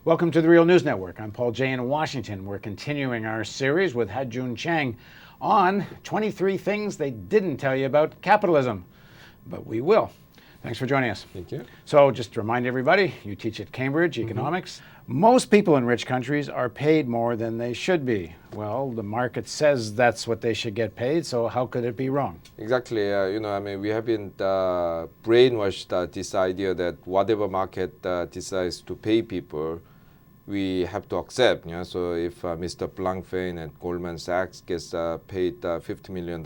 Welcome to the Real News Network. I'm Paul Jay in Washington. We're continuing our series with Ha-Joon Chang on 23 things they didn't tell you about capitalism, but we will. Thanks for joining us. Thank you. So just to remind everybody, you teach at Cambridge economics. Most people in rich countries are paid more than they should be. Well, the market says that's what they should get paid, so how could it be wrong? Exactly. We have been brainwashed this idea that whatever market decides to pay people, we have to accept. So if Mr. Blankfein at Goldman Sachs gets paid $50 million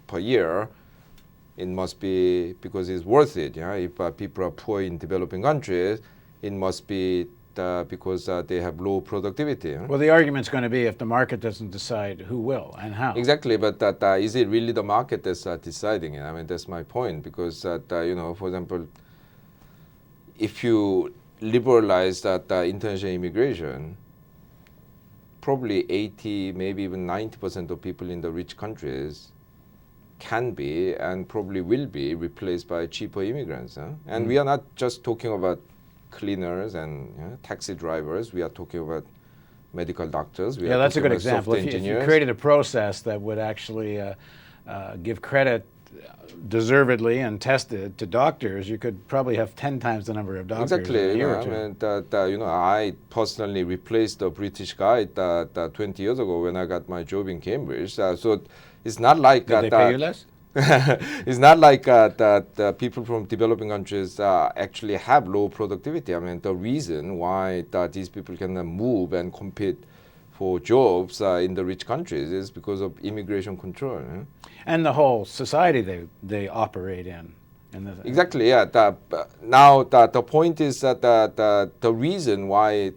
per year, it must be because it's worth it. If people are poor in developing countries, it must be because they have low productivity. Well, the argument's going to be if the market doesn't decide, who will and how? Exactly, but is it really the market that's deciding it? That's my point, because for example, if you liberalize that international immigration, probably 80, maybe even 90% of people in the rich countries can be and probably will be replaced by cheaper immigrants. And we are not just talking about cleaners and taxi drivers. We are talking about medical doctors. Yeah, that's a good example. If you created a process that would actually give credit deservedly and tested to doctors, you could probably have 10 times the number of doctors. Exactly. In a year or two. I personally replaced a British guy 20 years ago when I got my job in Cambridge. So it's not like Did they pay you less? It's not like that people from developing countries actually have low productivity. The reason why these people can move and compete for jobs in the rich countries is because of immigration control. And the whole society they operate in. Exactly, yeah. Now the point is that the reason why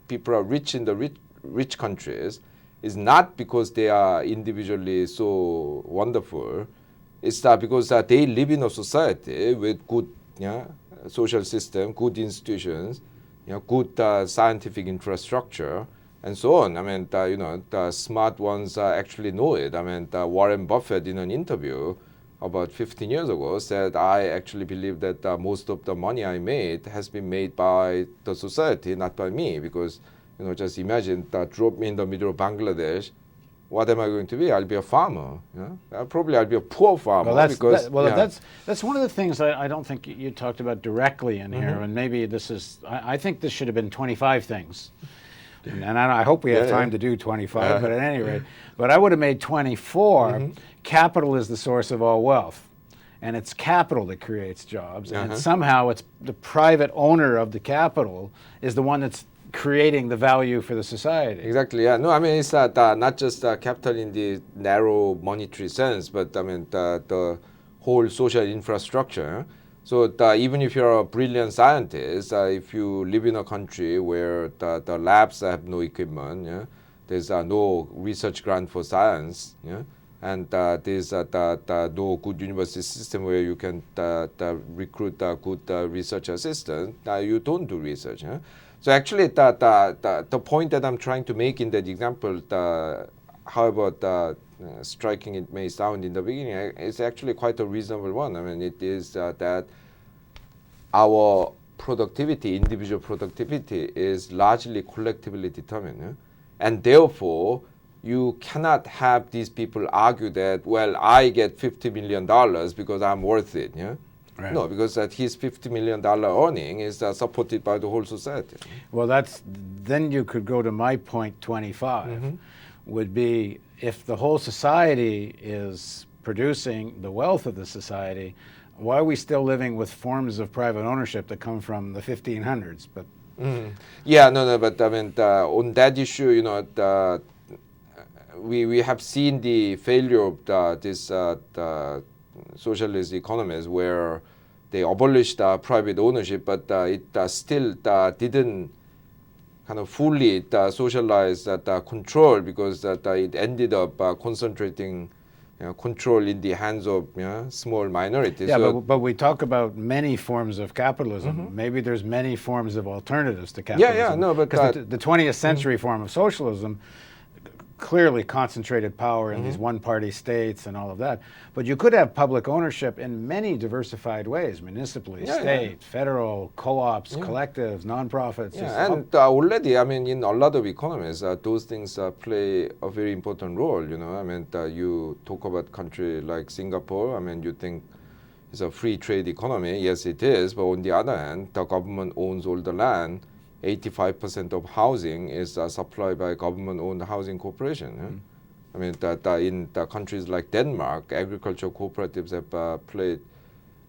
people are rich in the rich countries is not because they are individually so wonderful. It's because they live in a society with good social system, good institutions, good scientific infrastructure, and so on. The smart ones actually know it. Warren Buffett in an interview about 15 years ago said, I actually believe that most of the money I made has been made by the society, not by me, because just imagine drop me in the middle of Bangladesh. What am I going to be? I'll be a farmer. Probably I'll be a poor farmer. That's one of the things I don't think you talked about directly in here, and maybe this is. I think this should have been 25 things, and I hope we have time to do 25. But at any rate, but I would have made 24. Capital is the source of all wealth, and it's capital that creates jobs, and somehow it's the private owner of the capital is the one that's creating the value for the society. Exactly. Yeah. No. It's not just capital in the narrow monetary sense, but the whole social infrastructure. So even if you're a brilliant scientist, if you live in a country where the labs have no equipment, there's no research grant for science, and there's no good university system where you can recruit good research assistants, you don't do research. So actually, the point that I'm trying to make in that example, however striking it may sound in the beginning, is actually quite a reasonable one. It is that our productivity, individual productivity, is largely collectively determined. And therefore, you cannot have these people argue that, well, I get $50 million because I'm worth it. Right. No, because his $50 million earning is supported by the whole society. Well, then you could go to my point 25, would be if the whole society is producing the wealth of the society, why are we still living with forms of private ownership that come from the 1500s? But yeah, no, but on that issue, we have seen the failure of this socialist economies where they abolished private ownership, but it still didn't kind of fully socialize that control, because it ended up concentrating control in the hands of small minorities. Yeah, but we talk about many forms of capitalism. Maybe there's many forms of alternatives to capitalism. Yeah, no, but because the 20th century form of socialism clearly concentrated power in these one-party states and all of that. But you could have public ownership in many diversified ways, municipally, state, federal, co-ops, collectives, nonprofits. Yeah, and already, I mean, in a lot of economies, those things play a very important role, you know. I mean, you talk about country like Singapore, I mean, you think it's a free trade economy. Yes, it is. But on the other hand, the government owns all the land. 85% of housing is supplied by government-owned housing corporation. I mean, in the countries like Denmark, agricultural cooperatives have played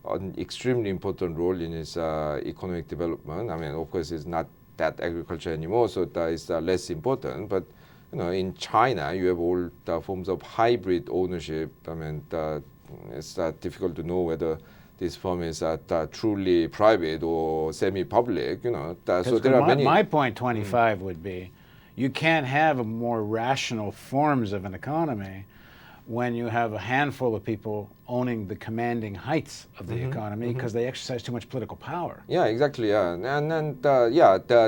an extremely important role in its economic development. I mean, of course, it's not that agriculture anymore, so that is less important. But you know, in China, you have all the forms of hybrid ownership. I mean, it's difficult to know whether this firm is truly private or semi-public. You know, so there are many. My point 25 would be, you can't have more rational forms of an economy when you have a handful of people owning the commanding heights of the economy because they exercise too much political power. Yeah, exactly. Yeah, and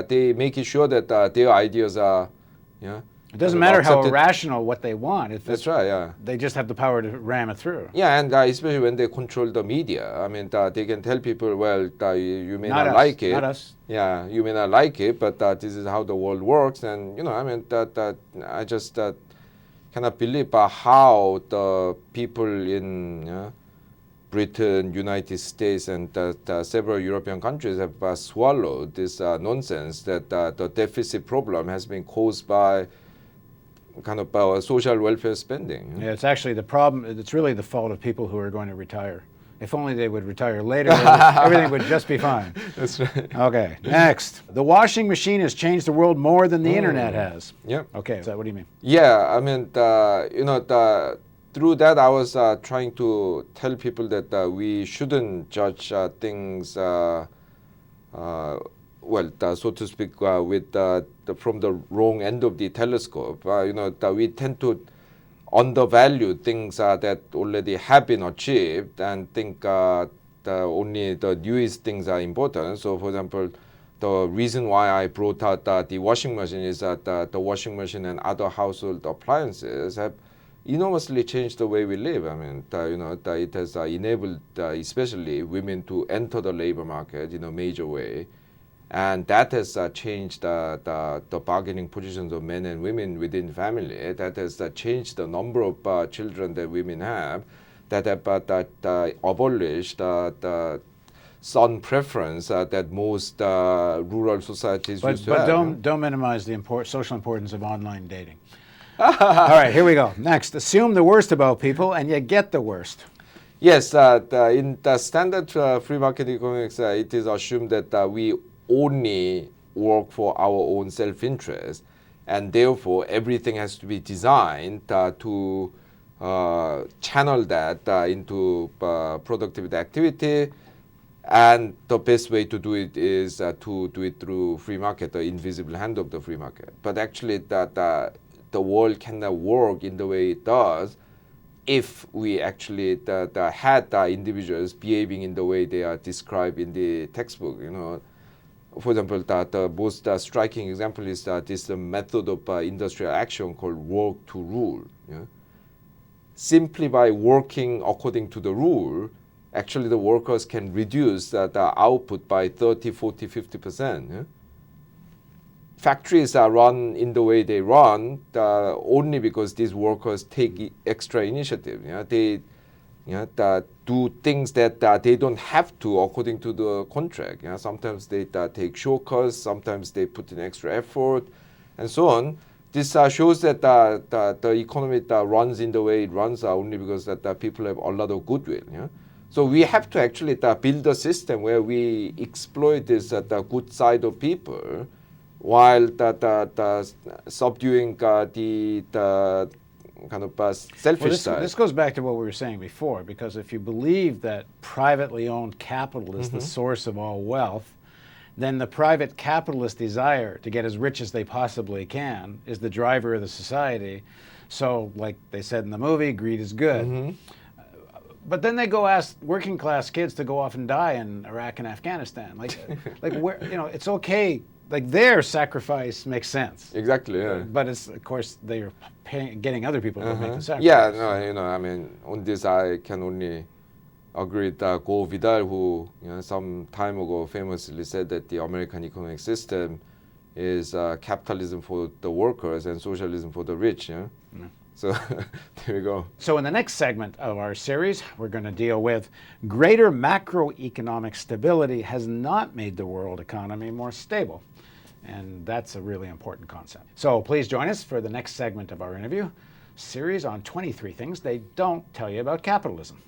they make it sure that their ideas are, It doesn't matter how irrational what they want. That's right, yeah. They just have the power to ram it through. Yeah, and especially when they control the media. I mean, they can tell people, well, you may not us, like it. Not us. Yeah, you may not like it, but this is how the world works. And, you know, I mean, I just cannot believe how the people in Britain, United States, and several European countries have swallowed this nonsense that the deficit problem has been caused by kind of social welfare spending. Yeah, it's actually the problem. It's really the fault of people who are going to retire. If only they would retire later, everything would just be fine. That's right. Okay, next. The washing machine has changed the world more than the internet has. Yeah. Okay, so what do you mean? Yeah, I mean, through that I was trying to tell people that we shouldn't judge things, so to speak, from the wrong end of the telescope. We tend to undervalue things that already have been achieved and think only the newest things are important. So, for example, the reason why I brought out the washing machine is that the washing machine and other household appliances have enormously changed the way we live. I mean, it has enabled especially women to enter the labor market in a major way. And that has changed the bargaining positions of men and women within family. That has changed the number of children that women have. That have abolished the son preference that most rural societies used to have. But don't minimize the social importance of online dating. All right, here we go. Next, assume the worst about people and you get the worst. Yes, in the standard free market economics, it is assumed that we only work for our own self-interest, and therefore everything has to be designed to channel that into productivity activity, and the best way to do it is to do it through free market, the invisible hand of the free market. But actually the world cannot work in the way it does if we actually had individuals behaving in the way they are described in the textbook. For example, the most striking example is this method of industrial action called work to rule. Simply by working according to the rule, actually the workers can reduce the output by 30, 40, 50%. Factories are run in the way they run only because these workers take extra initiative. They do things that they don't have to according to the contract. Sometimes they take shortcuts, sometimes they put in extra effort, and so on. This shows that the economy runs in the way it runs only because that people have a lot of goodwill. So we have to actually build a system where we exploit this the good side of people, while subduing the kind of selfish side. This goes back to what we were saying before, because if you believe that privately owned capital is the source of all wealth, then the private capitalist desire to get as rich as they possibly can is the driver of the society. So, like they said in the movie, greed is good. But then they go ask working class kids to go off and die in Iraq and Afghanistan. Like where, it's okay like their sacrifice makes sense. Exactly. Yeah. But it's, of course, they're getting other people to make the sacrifice. Yeah, no, I mean, on this I can only agree with Go Vidal, who some time ago famously said that the American economic system is capitalism for the workers and socialism for the rich. Yeah? So there we go. So in the next segment of our series, we're going to deal with greater macroeconomic stability has not made the world economy more stable. And that's a really important concept. So please join us for the next segment of our interview, series on 23 things they don't tell you about capitalism.